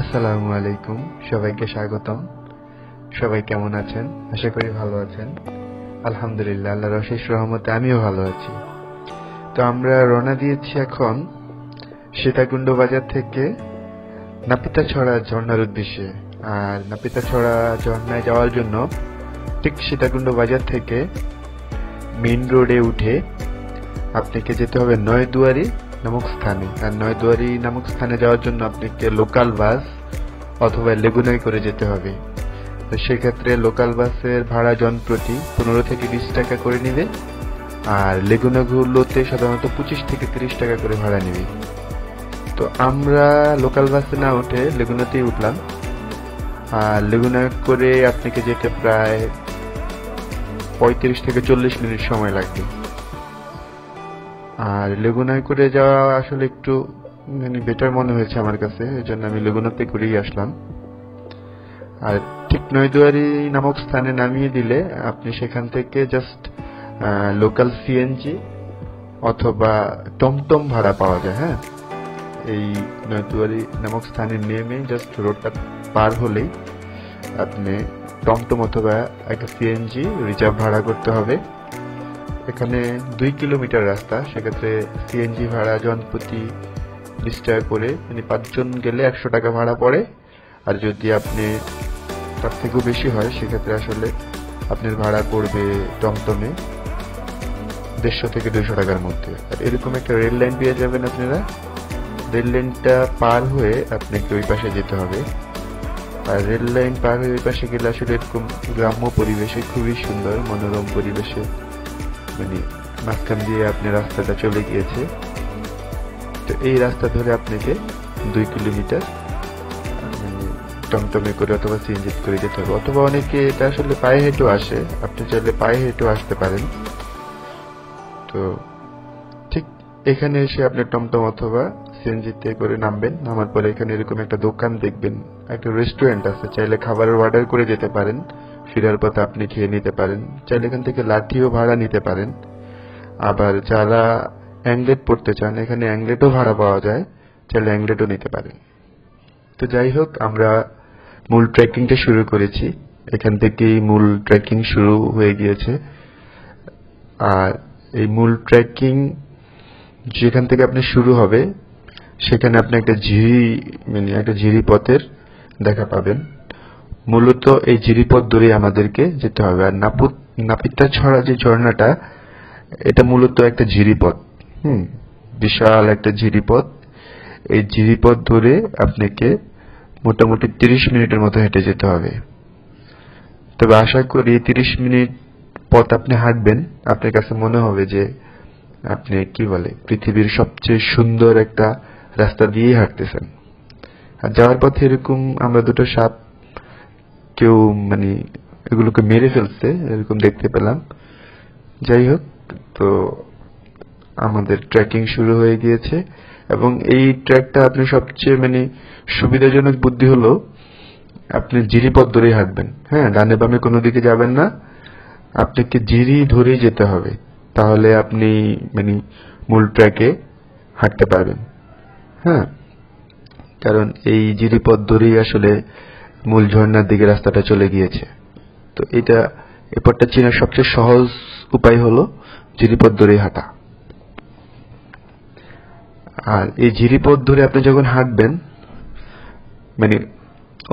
আসসালামু আলাইকুম, সবাইকে স্বাগতম। সবাই কেমন আছেন? আশা করি ভালো আছেন। আলহামদুলিল্লাহ, আল্লাহর অশেষ রহমতে আমিও ভালো আছি। তো আমরা রওনা দিয়েছি এখন সীতাকুণ্ড বাজার থেকে নাপিতাছড়া ঝর্ণার উদ্দেশ্যে। আর নাপিতাছড়া ঝর্ণায় যাওয়ার জন্য ঠিক সীতাকুণ্ড বাজার থেকে মেইন রোডে উঠে আপনাকে যেতে হবে নয়দুয়ারি নামক স্থানে। আর নয়দুয়ারি নামক স্থানে যাওয়ার জন্য আপনাকে লোকাল বাস অথবা লেগুনায় করে যেতে হবে। তো সেক্ষেত্রে লোকাল বাসের ভাড়া জনপ্রতি 15 থেকে 20 টাকা করে নিবে, আর লেগুনাগুলোতে সাধারণত 25 থেকে 30 টাকা করে ভাড়া নিবে। তো আমরা লোকাল বাসে না উঠে লেগুনাতেই উঠলাম। আর লেগুনা করে আপনাকে যেতে প্রায় 35 থেকে 40 মিনিট সময় লাগবে। আর লেগুনায় করে যাওয়া আসলে একটু বেটার মনে হয়েছে আমার কাছে, এই জন্য আমি লেগুনাতে করেই আসলাম। আর ঠিক নয়দুয়ারি নামক স্থানে নামিয়ে দিলে আপনি সেখান থেকে জাস্ট লোকাল সিএনজি অথবা টমটম ভাড়া পাওয়া যায়। হ্যাঁ, এই নয়দুয়ারি নামক স্থানে নেমে জাস্ট রোডটা পার হলেই আপনি টমটম অথবা একটা সিএনজি রিজার্ভ ভাড়া করতে হবে। এখানে 2 কিলোমিটার রাস্তা, সেক্ষেত্রে সিএনজি ভাড়া জনপ্রতি 20 টাকা করে, মানে 5 জন গেলে 100 টাকা ভাড়া পড়ে। আর যদি আপনি তার থেকেও বেশি হয় সেক্ষেত্রে আসলে আপনার ভাড়া পড়বে টমটমে 150 থেকে 200 টাকার মধ্যে। আর এরকম একটা রেল লাইন পেয়ে যাবেন আপনারা। রেল লাইনটা পার হয়ে আপনাকে ওই পাশে যেতে হবে। আর রেল লাইন পার হয়ে ওই পাশে গেলে আসলে এরকম গ্রাম্য পরিবেশে খুবই সুন্দর মনোরম পরিবেশে মানে মাঝখান দিয়ে আপনার রাস্তাটা চলে গিয়েছে। তো এই রাস্তা ধরে আপনাকে 2 কিলোমিটার টমটমে করে অথবা সিএনজি করে যেতে হবে, অথবা অনেকে এটা আসলে পায়ে হেঁটেও আসে। আপনি চাইলে পায়ে হেঁটেও আসতে পারেন। তো ঠিক এখানে এসে আপনি টমটম অথবা সিএনজিতে করে নামবেন। নামার পরে এখানে এরকম একটা দোকান দেখবেন, একটা রেস্টুরেন্ট আছে, চাইলে খাবারের অর্ডার করে যেতে পারেন। ফেরার পথে আপনি খেয়ে নিতে পারেন। চাইলে এখান থেকে লাঠিও ভাড়া নিতে পারেন। আবার যারা অ্যাংলেট পড়তে চান, এখানে অ্যাংলেটও ভাড়া পাওয়া যায়, চাইলে অ্যাংলেটও নিতে পারেন। তো যাই হোক, আমরা মূল ট্রেকিংটা শুরু করেছি। এখান থেকেই মূল ট্রেকিং শুরু হয়ে গিয়েছে। আর এই মূল ট্রেকিং যেখান থেকে আপনি শুরু হবে সেখানে আপনি একটা ঝিরি পথের দেখা পাবেন। মূলত এই ঝিরিপথ ধরে আমাদেরকে যেতে হবে। আর নাপিতাছড়া যে ঝর্ণাটা, এটা মূলত একটা ঝিরিপথ। বিশাল একটা ঝিরিপথ। এই ঝিরিপথ ধরে আপনাকে মোটামুটি 30 মিনিটের মতো হেঁটে যেতে হবে। তবে আশা করি 30 মিনিট পথ আপনি হাঁটবেন, আপনার কাছে মনে হবে যে আপনি পৃথিবীর সবচেয়ে সুন্দর একটা রাস্তা দিয়ে হাঁটতেছেন। আর যাওয়ার পথে এরকম আমরা দুটো সাপ কেউ এগুলোকে মেরে ফেলছে এরকম দেখতে পেলাম। যাই হোক, তো আমাদের ট্রেকিং শুরু হয়ে গিয়েছে। এবং এই ট্র্যাকটা আপনি সবচেয়ে সুবিধাজনক বুদ্ধি হলো আপনি জিরিপথ ধরেই হাঁটবেন। হ্যাঁ, ডানে বামে কোনো দিকে যাবেন না, আপনাকে জিরি ধরেই যেতে হবে। তাহলে আপনি মূল ট্র্যাকে হাঁটতে পারবেন। হ্যাঁ, কারণ এই জিরিপথ ধরেই আসলে মূল ঝর্ণার দিকে রাস্তাটা চলে গিয়েছে। তো এই পথটা চেনার সবচেয়ে সহজ উপায় হলো জিরিপথ ধরেই হাঁটা। আর এই জিরিপথ ধরে আপনি যখন হাঁটবেন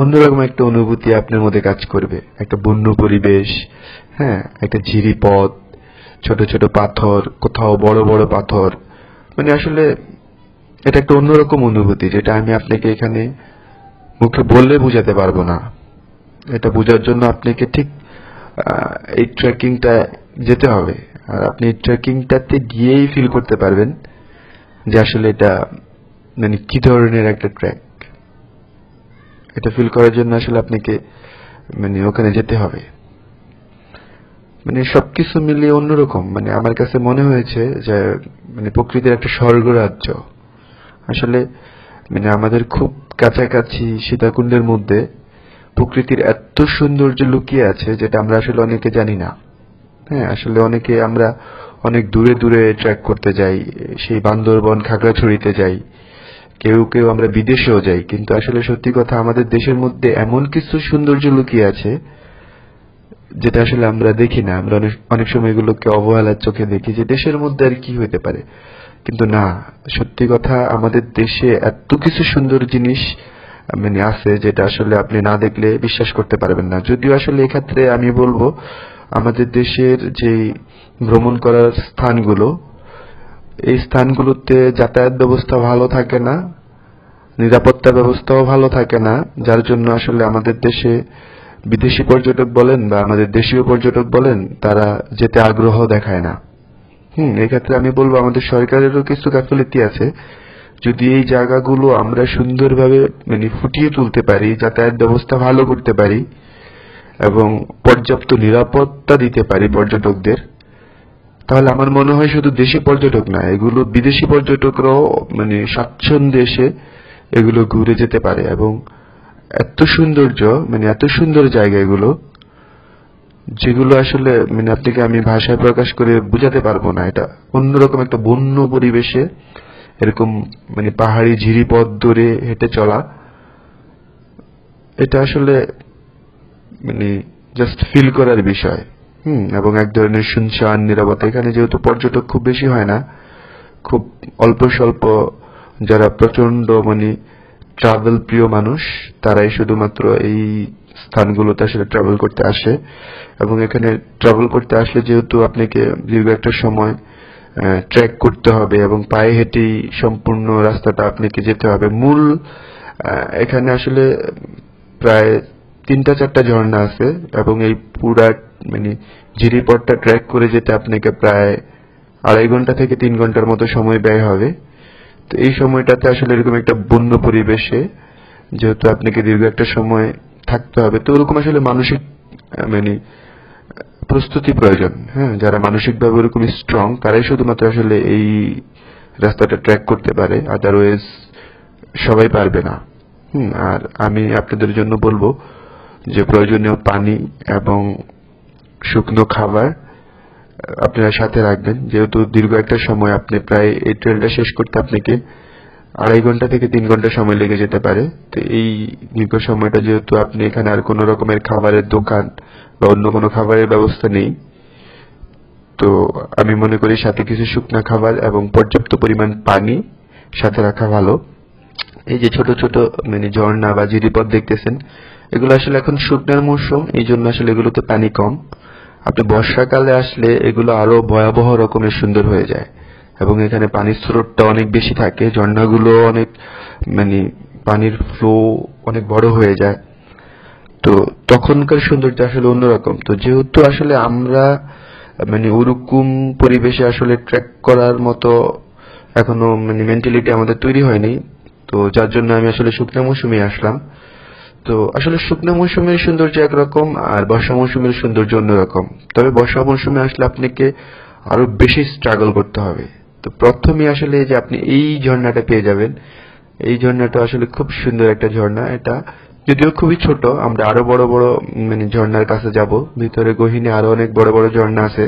অন্যরকম একটা অনুভূতি আপনার মধ্যে কাজ করবে। একটা বন্য পরিবেশ, হ্যাঁ, একটা ঝিরিপথ, ছোট ছোট পাথর, কোথাও বড় বড় পাথর, আসলে এটা একটা অন্যরকম অনুভূতি যেটা আমি আপনাকে এখানে মুখে বললে বোঝাতে পারবো না। এটা বোঝার জন্য আপনাকে ঠিক এই ট্রেকিংটা যেতে হবে। আর আপনি এই ট্রেকিংটাতে গিয়েই ফিল করতে পারবেন যে আসলে এটা কি ধরনের একটা ট্র্যাক। এটা ফিল করার জন্য আসলে আপনাকে ওখানে যেতে হবে। সবকিছু মিলিয়ে অন্যরকম। আমার কাছে মনে হয়েছে যে প্রকৃতির একটা স্বর্গরাজ্য। আসলে আমাদের খুব কাছাকাছি সীতাকুণ্ডের মধ্যে প্রকৃতির এত সৌন্দর্য লুকিয়ে আছে যেটা আমরা আসলে অনেকে জানি না। হ্যাঁ, আসলে আমরা অনেক দূরে দূরে ট্রেক করতে যাই, সেই বান্দরবন খাগড়াছড়িতে যাই, কেউ কেউ আমরা বিদেশেও যাই, কিন্তু আসলে সত্যি কথা আমাদের দেশের মধ্যে এমন কিছু সৌন্দর্য লুকিয়ে আছে যেটা আসলে আমরা দেখি না। আমরা অনেক অনেক সময় এগুলোকে অবহেলার চোখে দেখি যে দেশের মধ্যে আর কি হইতে পারে, কিন্তু না, সত্যি কথা আমাদের দেশে এত কিছু সুন্দর জিনিস আছে যেটা আসলে আপনি না দেখলে বিশ্বাস করতে পারবেন না। যদিও আসলে এক্ষেত্রে আমি বলবো আমাদের দেশের যে ভ্রমণ করার স্থানগুলো, এই স্থানগুলোতে যাতায়াত ব্যবস্থা ভালো থাকে না, নিরাপত্তা ব্যবস্থাও ভালো থাকে না, যার জন্য আসলে আমাদের দেশে বিদেশি পর্যটক বলেন বা আমাদের দেশীয় পর্যটক বলেন, তারা যেতে আগ্রহ দেখায় না। এক্ষেত্রে আমি বলবো আমাদের সরকারেরও কিছু গাফিলতি আছে। যদি এই জায়গাগুলো আমরা সুন্দরভাবে ফুটিয়ে তুলতে পারি, যাতায়াত ব্যবস্থা ভালো করতে পারি এবং পর্যাপ্ত নিরাপত্তা দিতে পারি পর্যটকদের, তাহলে আমার মনে হয় শুধু দেশি পর্যটক না, এগুলো বিদেশি পর্যটকরাও স্বাচ্ছন্দ্যে এসে এগুলো ঘুরে যেতে পারে। এবং এত সৌন্দর্য, এত সুন্দর জায়গা এগুলো, যেগুলো আসলে আপনাকে আমি ভাষায় প্রকাশ করে বুঝাতে পারবো না। এটা অন্যরকম একটা বন্য পরিবেশে এরকম পাহাড়ি ঝিরি পথ ধরে হেঁটে চলা, এটা আসলে জাস্ট ফিল করার বিষয়। এবং এক ধরনের শুনশান নীরবতা। এখানে যেহেতু পর্যটক খুব বেশি হয় না, খুব অল্প স্বল্প যারা প্রচন্ড ট্রাভেল প্রিয় মানুষ, তারাই শুধুমাত্র এই স্থানগুলোতে আসলে ট্রাভেল করতে আসে। এবং এখানে ট্রাভেল করতে আসলে যেহেতু আপনাকে দীর্ঘ একটা সময় ট্রেক করতে হবে এবং পায়ে হেঁটেই সম্পূর্ণ রাস্তাটা আপনাকে যেতে হবে। এখানে আসলে প্রায় 3-4টা ঝর্ণা আছে এবং এই পুরা ঝিরিপথটা ট্রেক করে যেতে আপনাকে প্রায় 2.5 ঘন্টা থেকে 3 ঘন্টার মতো সময় ব্যয় হবে। তো এই সময়টাতে আসলে এরকম একটা বন্য পরিবেশে যেহেতু আপনাকে দীর্ঘ একটা সময় থাকতে হবে, তো ওরকম আসলে মানসিক প্রস্তুতি প্রয়োজন। যারা মানসিকভাবে ওরকম স্ট্রং, তারাই শুধুমাত্র আসলে এই রাস্তাটা ট্র্যাক করতে পারে, আদারওয়াইজ সবাই পারবে না। আর আমি আপনাদের জন্য বলবো যে প্রয়োজনীয় পানি এবং শুকনো খাবার আপনারা সাথে রাখবেন, যেহেতু দীর্ঘ একটা সময় আপনি প্রায় এই ট্রেলটা শেষ করতে আপনাকে 2.5 ঘন্টা থেকে 3 ঘন্টা সময় লেগে যেতে পারে। তো এই দীর্ঘ সময়টা যেহেতু আপনি এখানে আর কোনো রকমের খাবারের দোকান বা অন্য কোনো খাবারের ব্যবস্থা নেই, তো আমি মনে করি সাথে কিছু শুকনা খাবার এবং পর্যাপ্ত পরিমাণ পানি সাথে রাখা ভালো। এই যে ছোট ছোট ঝর্ণা বা ঝিরিপথ দেখতেছেন, এগুলো আসলে এখন শুকনার মৌসুম, এই জন্য আসলে এগুলোতে পানি কম। আপনি বর্ষাকালে আসলে এগুলো আরো ভয়াবহ রকমের সুন্দর হয়ে যায় এবং এখানে পানির স্রোতটা অনেক বেশি থাকে, ঝর্ণাগুলো অনেক পানির ফ্লো অনেক বড় হয়ে যায়। তো তখনকার সৌন্দর্য আসলে অন্যরকম। তো যেহেতু আসলে আমরা ওরকম পরিবেশে আসলে ট্রেক করার মতো এখনো মেন্টালিটি আমাদের তৈরি হয়নি, তো যার জন্য আমি আসলে শুকনা মৌসুমে আসলাম। তো আসলে শুকনা মৌসুমের সৌন্দর্য একরকম আর বর্ষা মৌসুমের সৌন্দর্য অন্যরকম। তবে বর্ষা মৌসুমে আসলে আপনাকে আরো বেশি স্ট্রাগল করতে হবে। তো প্রথমে আসলে যে আপনি এই ঝর্ণাটা পেয়ে যাবেন, এই ঝর্ণাটা আসলে খুব সুন্দর একটা ঝর্ণা। এটা যদিও খুবই ছোট, আমরা আরো বড় বড় ঝর্ণার কাছে যাব, ভিতরে গহীনে আরো অনেক বড় বড় ঝর্ণা আছে,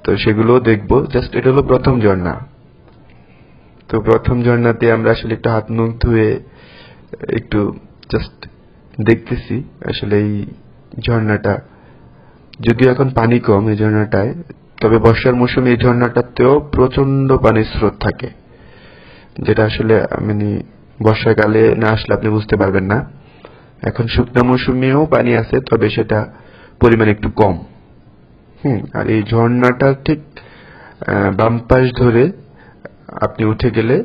তো সেগুলোও দেখবো। জাস্ট এটা হলো প্রথম ঝর্ণা। তো প্রথম ঝর্ণাতে আমরা আসলে একটু হাত মুখ ধুয়ে একটু জাস্ট দেখতেছি আসলে এই ঝর্ণাটা। যদিও এখন পানি কম এই ঝর্ণাটায়, তবে বর্ষার মৌসুমে এই ঝর্ণাটাতেও প্রচন্ড পানির স্রোত থাকে, যেটা আসলে বর্ষাকালে না আসলে আপনি বুঝতে পারবেন না। এখন শুকনা মৌসুমেও পানি আছে, তবে সেটা পরিমাণ একটু কম। আর এই ঝর্ণাটা ঠিক বাম পাশ ধরে আপনি উঠে গেলে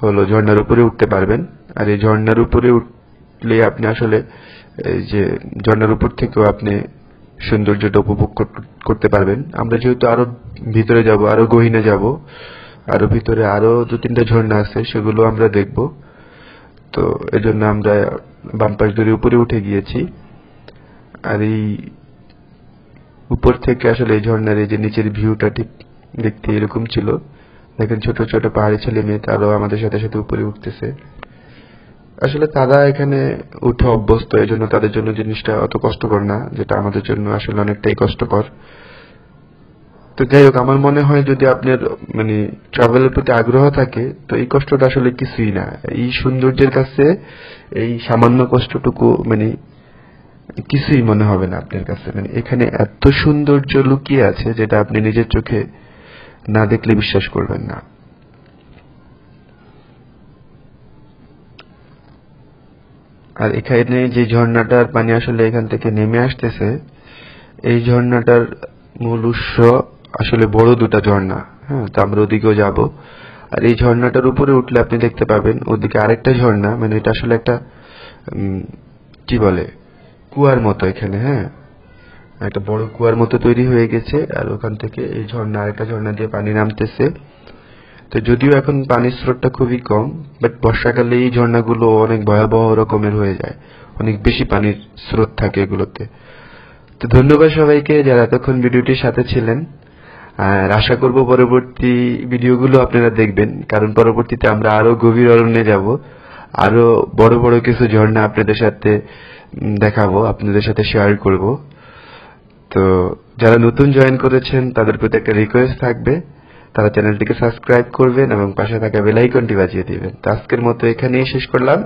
হলো ঝর্ণার উপরে উঠতে পারবেন। আর এই ঝর্ণার উপরে উঠলে আপনি আসলে এই যে ঝর্ণার উপর থেকেও আপনি সৌন্দর্যটা উপভোগ করতে পারবেন। আমরা যেহেতু আরো ভিতরে যাব, আরো গহীনে যাব, আরো ভিতরে আরো 2-3টা ঝর্ণা আছে, সেগুলো আমরা দেখব। তো এজন্য আমরা বাম পাশ ধরে উপরে উঠে গিয়েছি। আর এই উপর থেকে আসলে এই ঝর্ণার এই যে নিচের ভিউটা ঠিক দেখতে এরকম ছিল। দেখেন ছোট ছোট পাহাড়ি ছেলে মেয়ে তারাও আমাদের সাথে সাথে উপরে উঠতেছে। আসলে তারা এখানে উঠে অভ্যস্ত, এই জন্য তাদের জন্য জিনিসটা অত কষ্টকর না, যেটা আমাদের জন্য আসলে অনেকটাই কষ্টকর। তো যাই হোক, আমার মনে হয় যদি আপনার মানে ট্রাভেলের প্রতি আগ্রহ থাকে তো এই কষ্টটা আসলে কিছুই না। এই সৌন্দর্যের কাছে এই সামান্য কষ্টটুকু মানে কিছুই মনে হবে না আপনার কাছে। মানে এখানে এত সৌন্দর্য লুকিয়ে আছে যেটা আপনি নিজের চোখে না দেখলে বিশ্বাস করবেন না। আর এখানে যে ঝর্ণাটার পানি আসলে এখান থেকে নেমে আসতেছে, এই ঝর্ণাটার মূল উৎস আসলে বড় দুটা ঝর্ণা। হ্যাঁ, তো আমরা ওদিকেও যাব। আর এই ঝর্ণাটার উপরে উঠলে আপনি দেখতে পাবেন ওদিকে আরেকটা ঝর্ণা, মানে এটা আসলে একটা কি বলে কুয়ার মতো এখানে। হ্যাঁ, একটা বড় কুয়ার মতো তৈরি হয়ে গেছে, আর ওখান থেকে এই ঝর্ণা আরেকটা ঝর্ণা দিয়ে পানি নামতেছে। তো যদিও এখন পানির স্রোতটা খুবই কম, বাট বর্ষাকালে এই ঝর্ণাগুলো অনেক ভয়াবহ রকমের হয়ে যায়, অনেক বেশি পানির স্রোত থাকে এগুলোতে। তো ধন্যবাদ সবাইকে যারা এতক্ষণ ভিডিওটির সাথে ছিলেন। আর আশা করব পরবর্তী ভিডিওগুলো আপনারা দেখবেন, কারণ পরবর্তীতে আমরা আরো গভীর অরণ্যে যাব, আরো বড় বড় কিছু ঝর্ণা আপনাদের সাথে দেখাবো, আপনাদের সাথে শেয়ার করব। তো যারা নতুন জয়েন করেছেন তাদের প্রতি একটা রিকোয়েস্ট থাকবে, তারা চ্যানেলটিকে সাবস্ক্রাইব করবেন এবং পাশে থাকা বেল আইকনটি বাজিয়ে দিবেন। তো আজকের মতো এখানেই শেষ করলাম।